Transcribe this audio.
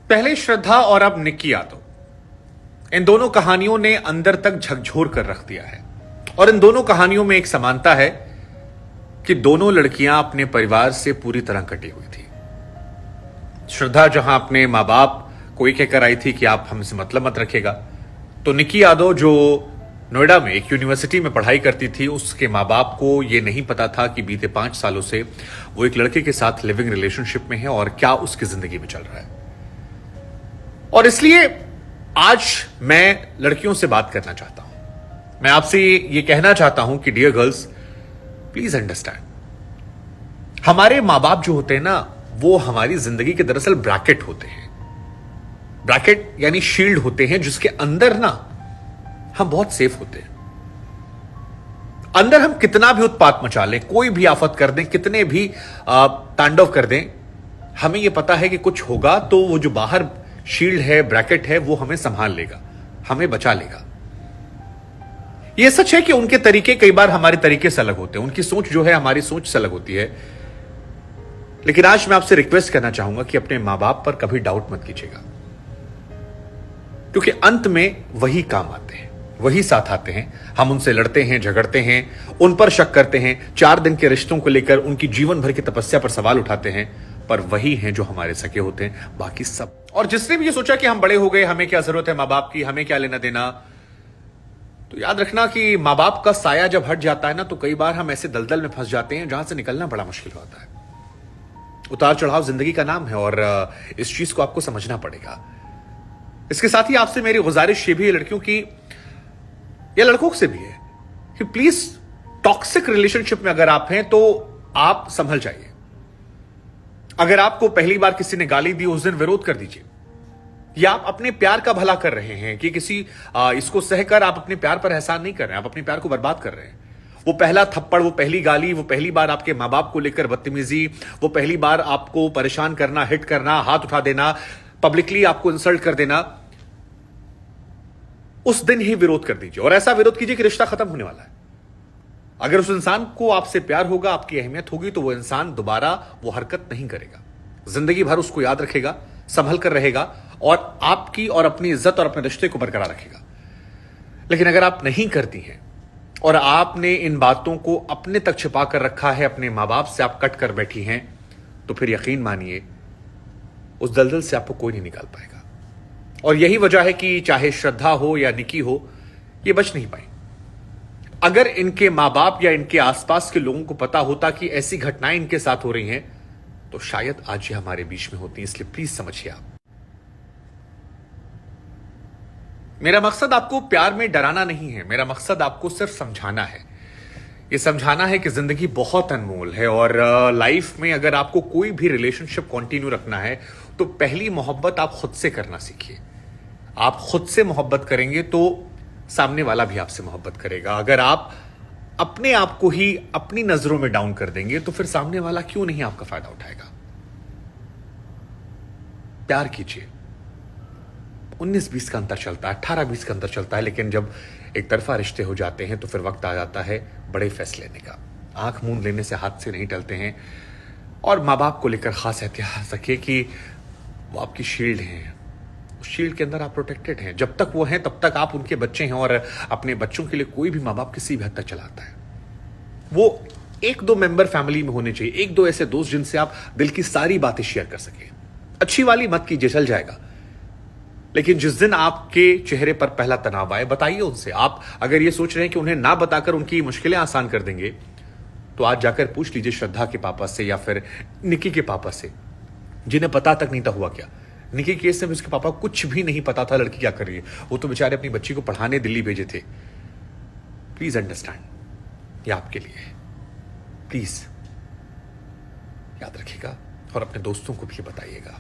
पहले श्रद्धा और अब निक्की यादव, इन दोनों कहानियों ने अंदर तक झकझोर कर रख दिया है। और इन दोनों कहानियों में एक समानता है कि दोनों लड़कियां अपने परिवार से पूरी तरह कटी हुई थी। श्रद्धा जहां अपने मां बाप को ये कहकर आई थी कि आप हमसे मतलब मत रखेगा, तो निक्की यादव जो नोएडा में एक यूनिवर्सिटी में पढ़ाई करती थी, उसके मां बाप को यह नहीं पता था कि बीते 5 सालों से वो एक लड़के के साथ लिविंग रिलेशनशिप में है और क्या उसकी जिंदगी में चल रहा है। और इसलिए आज मैं लड़कियों से बात करना चाहता हूं। मैं आपसे ये कहना चाहता हूं कि डियर गर्ल्स, प्लीज अंडरस्टैंड, हमारे मां बाप जो होते हैं ना, वो हमारी जिंदगी के दरअसल ब्रैकेट होते हैं। ब्रैकेट यानी शील्ड होते हैं जिसके अंदर ना हम बहुत सेफ होते हैं। अंदर हम कितना भी उत्पात मचा लें, कोई भी आफत कर दें, कितने भी तांडव कर दें, हमें यह पता है कि कुछ होगा तो वो जो बाहर शील्ड है, ब्रैकेट है, वो हमें संभाल लेगा, हमें बचा लेगा। यह सच है कि उनके तरीके कई बार हमारे तरीके से अलग होते हैं, उनकी सोच जो है हमारी सोच से अलग होती है। लेकिन आज मैं आपसे रिक्वेस्ट करना चाहूंगा कि अपने मां बाप पर कभी डाउट मत कीजिएगा, क्योंकि अंत में वही काम आते हैं, वही साथ आते हैं। हम उनसे लड़ते हैं, झगड़ते हैं, उन पर शक करते हैं, 4 दिन के रिश्तों को लेकर उनकी जीवन भर की तपस्या पर सवाल उठाते हैं, पर वही हैं जो हमारे सके होते हैं, बाकी सब। और जिसने भी ये सोचा कि हम बड़े हो गए, हमें क्या जरूरत है मां बाप की, हमें क्या लेना देना, तो याद रखना कि मां बाप का साया जब हट जाता है ना, तो कई बार हम ऐसे दलदल में फंस जाते हैं जहां से निकलना बड़ा मुश्किल होता है। उतार चढ़ाव जिंदगी का नाम है और इस चीज को आपको समझना पड़ेगा। इसके साथ ही आपसे मेरी गुजारिश ये भी है लड़कियों की या लड़कों से भी है कि प्लीज टॉक्सिक रिलेशनशिप में अगर आप हैं तो आप संभल जाइए। अगर आपको पहली बार किसी ने गाली दी, उस दिन विरोध कर दीजिए। या आप अपने प्यार का भला कर रहे हैं कि किसी इसको सहकर आप अपने प्यार पर एहसान नहीं कर रहे हैं, आप अपने प्यार को बर्बाद कर रहे हैं। वो पहला थप्पड़, वो पहली गाली, वो पहली बार आपके मां बाप को लेकर बदतमीजी, वो पहली बार आपको परेशान करना, हिट करना, हाथ उठा देना, पब्लिकली आपको इंसल्ट कर देना, उस दिन ही विरोध कर दीजिए। और ऐसा विरोध कीजिए कि रिश्ता खत्म होने वाला है। अगर उस इंसान को आपसे प्यार होगा, आपकी अहमियत होगी, तो वो इंसान दोबारा वो हरकत नहीं करेगा। जिंदगी भर उसको याद रखेगा, संभल कर रहेगा और आपकी और अपनी इज्जत और अपने रिश्ते को बरकरार रखेगा। लेकिन अगर आप नहीं करती हैं और आपने इन बातों को अपने तक छिपा कर रखा है, अपने मां बाप से आप कट कर बैठी हैं, तो फिर यकीन मानिए उस दलदल से आपको कोई नहीं निकाल पाएगा। और यही वजह है कि चाहे श्रद्धा हो या निकी हो, ये बच नहीं पाई। अगर इनके मां बाप या इनके आसपास के लोगों को पता होता कि ऐसी घटनाएं इनके साथ हो रही हैं, तो शायद आज ये हमारे बीच में होती। इसलिए प्लीज समझिए आप। मेरा मकसद आपको प्यार में डराना नहीं है, मेरा मकसद आपको सिर्फ समझाना है। ये समझाना है कि जिंदगी बहुत अनमोल है और लाइफ में अगर आपको कोई भी रिलेशनशिप कंटिन्यू रखना है, तो पहली मोहब्बत आप खुद से करना सीखिए। आप खुद से मोहब्बत करेंगे तो सामने वाला भी आपसे मोहब्बत करेगा। अगर आप अपने आप को ही अपनी नजरों में डाउन कर देंगे, तो फिर सामने वाला क्यों नहीं आपका फायदा उठाएगा। प्यार कीजिए। 19-20 का अंतर चलता है, 18-20 का अंतर चलता है, लेकिन जब एक तरफा रिश्ते हो जाते हैं तो फिर वक्त आ जाता है बड़े फैसले लेने का। आंख मूंद लेने से हाथ से नहीं टलते हैं। और माँ बाप को लेकर खास एहतियात रखिए कि वो आपकी शील्ड हैं। उस शील्ड के अंदर आप प्रोटेक्टेड हैं। जब तक वो हैं तब तक आप उनके बच्चे हैं। और अपने बच्चों के लिए कोई भी माँ बाप किसी भी हद तक चलाता है। वो 1-2 मेंबर फैमिली में होने चाहिए, 1-2 ऐसे दोस्त जिनसे आप दिल की सारी बातें शेयर कर सकें। अच्छी वाली मत कीजिए, चल जाएगा, लेकिन जिस दिन आपके चेहरे पर पहला तनाव आए, बताइए उनसे। आप अगर ये सोच रहे हैं कि उन्हें ना बताकर उनकी मुश्किलें आसान कर देंगे, तो आज जाकर पूछ लीजिए श्रद्धा के पापा से या फिर निकी के पापा से, जिन्हें पता तक नहीं था हुआ क्या। निकी केस में उसके पापा कुछ भी नहीं पता था लड़की क्या कर रही है। वो तो बेचारे अपनी बच्ची को पढ़ाने दिल्ली भेजे थे। प्लीज अंडरस्टैंड, ये आपके लिए है। प्लीज याद रखिएगा और अपने दोस्तों को भी बताइएगा।